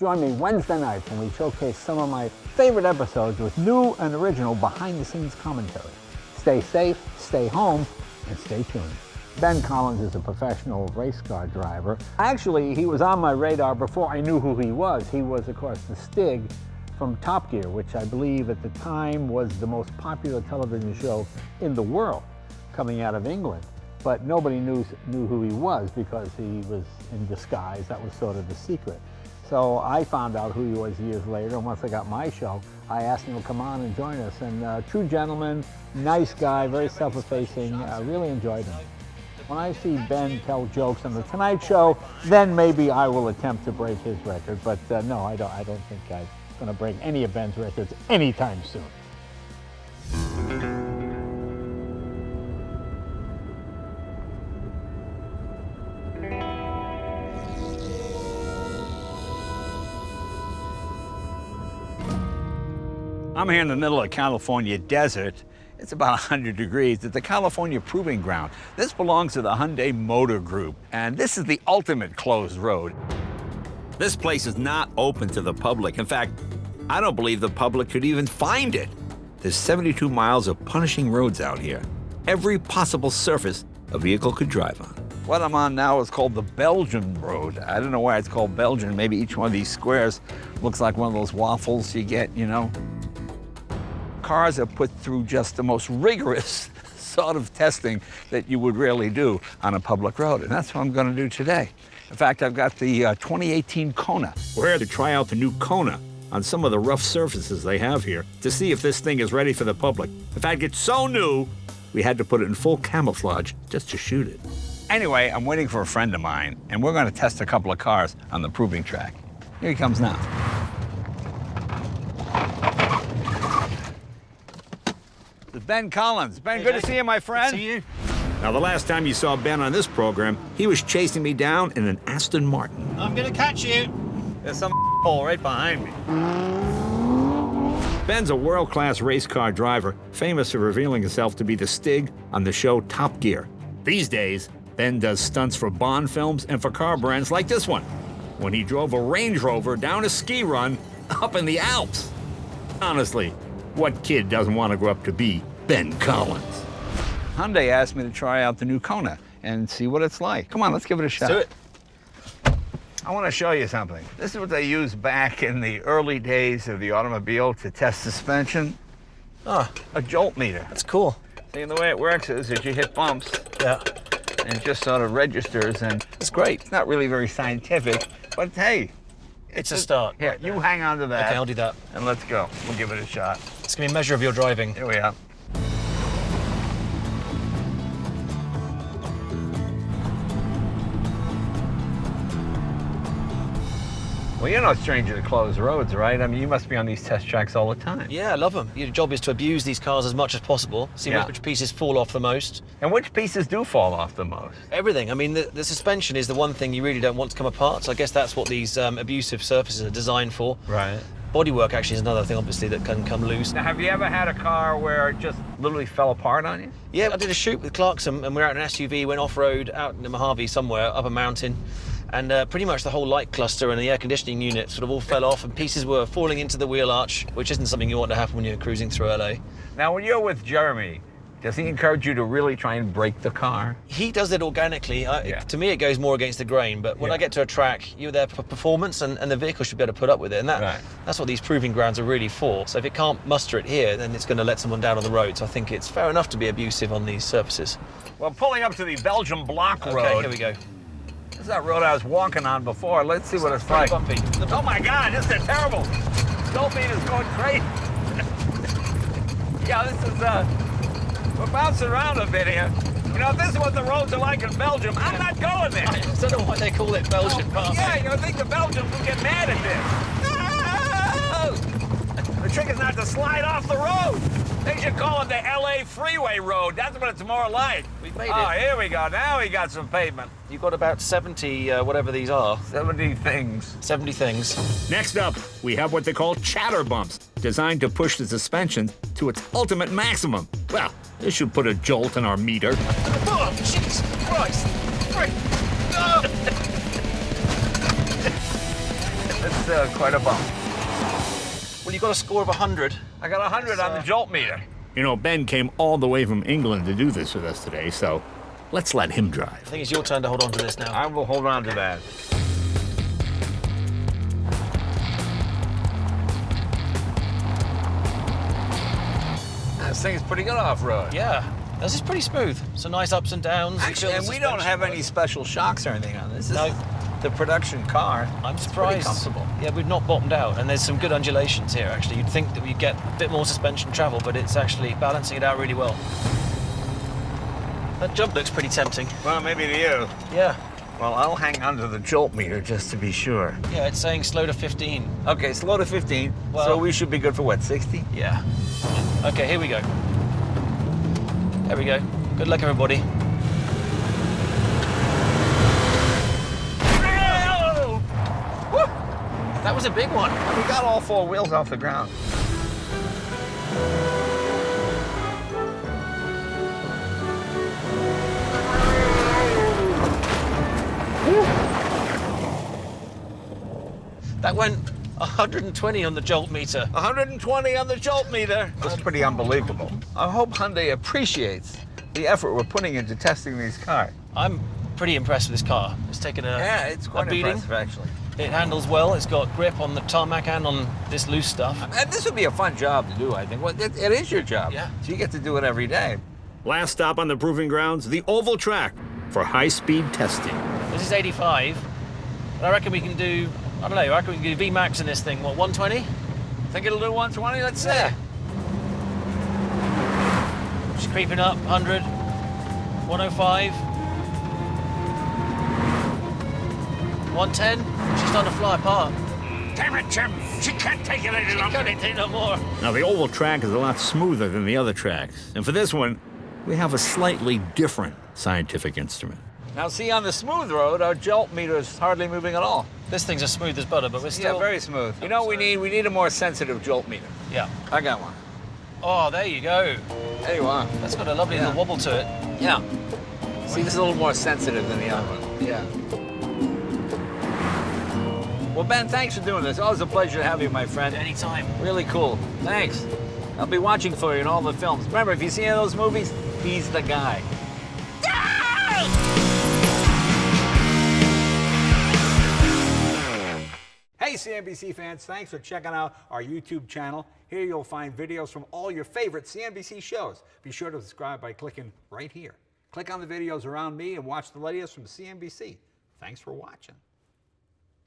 Join me Wednesday nights when we showcase some of my favorite episodes with new and original behind-the-scenes commentary. Stay safe, stay home, and stay tuned. Ben Collins is a professional race car driver. Actually, he was on my radar before I knew who he was. He was, of course, the Stig from Top Gear, which I believe at the time was the most popular television show in the world coming out of England. But nobody knew who he was because he was in disguise. That was sort of the secret. So I found out who he was years later, and once I got my show, I asked him to come on and join us. And true gentleman, nice guy, very self-effacing, really enjoyed him. When I see Ben tell jokes on The Tonight Show, then maybe I will attempt to break his record. But no, I don't think I'm going to break any of Ben's records anytime soon. I'm here in the middle of California desert. It's about 100 degrees at the California Proving Ground. This belongs to the Hyundai Motor Group, and this is the ultimate closed road. This place is not open to the public. In fact, I don't believe the public could even find it. There's 72 miles of punishing roads out here. Every possible surface a vehicle could drive on. What I'm on now is called the Belgian Road. I don't know why it's called Belgian. Maybe each one of these squares looks like one of those waffles you get, you know. Cars are put through just the most rigorous sort of testing that you would rarely do on a public road, and that's what I'm going to do today. In fact, I've got the 2018 Kona. We're here to try out the new Kona on some of the rough surfaces they have here to see if this thing is ready for the public. In fact, it's so new, we had to put it in full camouflage just to shoot it. Anyway, I'm waiting for a friend of mine, and we're going to test a couple of cars on the proving track. Here he comes now. Ben Collins. Ben, hey, good to see you, my friend. Good to see you. Now, the last time you saw Ben on this program, he was chasing me down in an Aston Martin. I'm gonna catch you. There's some hole right behind me. Ben's a world-class race car driver, famous for revealing himself to be the Stig on the show Top Gear. These days, Ben does stunts for Bond films and for car brands like this one, when he drove a Range Rover down a ski run up in the Alps. Honestly, what kid doesn't want to grow up to be Ben Collins? Hyundai asked me to try out the new Kona and see what it's like. Come on, let's give it a shot. Let's do it. I want to show you something. This is what they used back in the early days of the automobile to test suspension. Ah, a Jolt Meter. that's cool. See, the way it works is that you hit bumps. Yeah. And it just sort of registers, and It's great. it's not really very scientific, but hey. It's a start. Here, you hang on to that. Okay, I'll do that. And let's go. We'll give it a shot. It's gonna be a measure of your driving. Here we are. Well, you're no stranger to closed roads, right? I mean, you must be on these test tracks all the time. Yeah, I love them. Your job is to abuse these cars as much as possible, see Yeah. which pieces fall off the most. And which pieces do fall off the most? Everything. I mean, the suspension is the one thing you really don't want to come apart, so I guess that's what these abusive surfaces are designed for. Right. Bodywork actually is another thing, obviously, that can come loose. Now, have you ever had a car where it just literally fell apart on you? Yeah, I did a shoot with Clarkson, and we were out in an SUV, went off-road out in the Mojave somewhere, up a mountain. And pretty much the whole light cluster and the air conditioning unit sort of all fell off, and pieces were falling into the wheel arch, which isn't something you want to happen when you're cruising through LA. Now, when you're with Jeremy, does he encourage you to really try and break the car? He does it organically. Yeah. To me, it goes more against the grain, but when Yeah. I get to a track, you're there for performance, and the vehicle should be able to put up with it, and that's what these proving grounds are really for. So if it can't muster it here, then it's going to let someone down on the road. So I think it's fair enough to be abusive on these surfaces. Well, pulling up to the Belgian Block Road. Okay, here we go. This is that road I was walking on before. Let's see what it's like. Bumpy. Oh my God, this is terrible. Jolt Meter's going crazy. Yeah, this is, we're bouncing around a bit here. You know, if this is what the roads are like in Belgium, I'm not going there. I don't know why they call it Belgian path. Yeah, you know, I think the Belgians will get mad at this. No! The trick is not to slide off the road. They should call it the LA Freeway Road. That's what it's more like. We've made Oh, it. here we go. Now we got some pavement. You've got about 70, whatever these are. 70 things. 70 things. Next up, we have what they call chatter bumps, designed to push the suspension to its ultimate maximum. Well, this should put a jolt in our meter. Oh, Jesus Christ! Let's quite a bump. Well, you got a score of 100. I got 100 on the Jolt Meter. You know, Ben came all the way from England to do this with us today, so let's let him I drive. think it's your turn to hold on to this now. I will hold on to that. This thing's pretty good off-road. Yeah, this is pretty smooth. So nice ups and downs. Actually, and we don't have any special shocks or anything on this. This No. is the production car. I'm It's surprised. pretty comfortable. Yeah, we've not bottomed out, and there's some good undulations here, actually. You'd think that we'd get a bit more suspension travel, but it's actually balancing it out really well. That jump looks pretty tempting. Well, maybe to you. Yeah. Well, I'll hang on to the Jolt Meter just to be sure. Yeah, it's saying slow to 15. Okay, slow to 15. Well- So we should be good for what, 60? Yeah. Okay, here we go. There we go. Good luck, everybody. Woo! That was a big one. We got all four wheels off the ground. That went 120 on the Jolt Meter. 120 on the Jolt Meter. That's pretty unbelievable. I hope Hyundai appreciates the effort we're putting into testing these cars. I'm pretty impressed with this car. It's taken It's a quite beating. impressive, actually. It handles well. It's got grip on the tarmac and on this loose stuff. And this would be a fun job to do, I think. Well, it is your job. Yeah. So you get to do it every day. Last stop on the proving grounds, the oval track for high-speed testing. This is 85. And I reckon we can do, I don't know, I reckon we can do V-Max in this thing. What, 120? Think it'll do 120? Let's see. Yeah. Just creeping up, 100, 105, 110. She's starting to fly apart. Damn it, Jim. She can't take it any longer. Can't take no more. Now, the oval track is a lot smoother than the other tracks. And for this one, we have a slightly different scientific instrument. Now, see, on the smooth road, our Jolt Meter is hardly moving at all. This thing's as smooth as butter, but we're still... Yeah, very smooth. You know what we need? We need a more sensitive Jolt Meter. Yeah. I got one. Oh, there you go. There you are. That's got a lovely little wobble to it. Yeah. See, this is a little more sensitive than the other one. Yeah. Well, Ben, thanks for doing this. Always a pleasure to have you, my friend. Anytime. Really cool. Thanks. I'll be watching for you in all the films. Remember, if you see any of those movies, he's the guy. Hey, CNBC fans, thanks for checking out our YouTube channel. Here you'll find videos from all your favorite CNBC shows. Be sure to subscribe by clicking right here. Click on the videos around me and watch the latest from CNBC. Thanks for watching.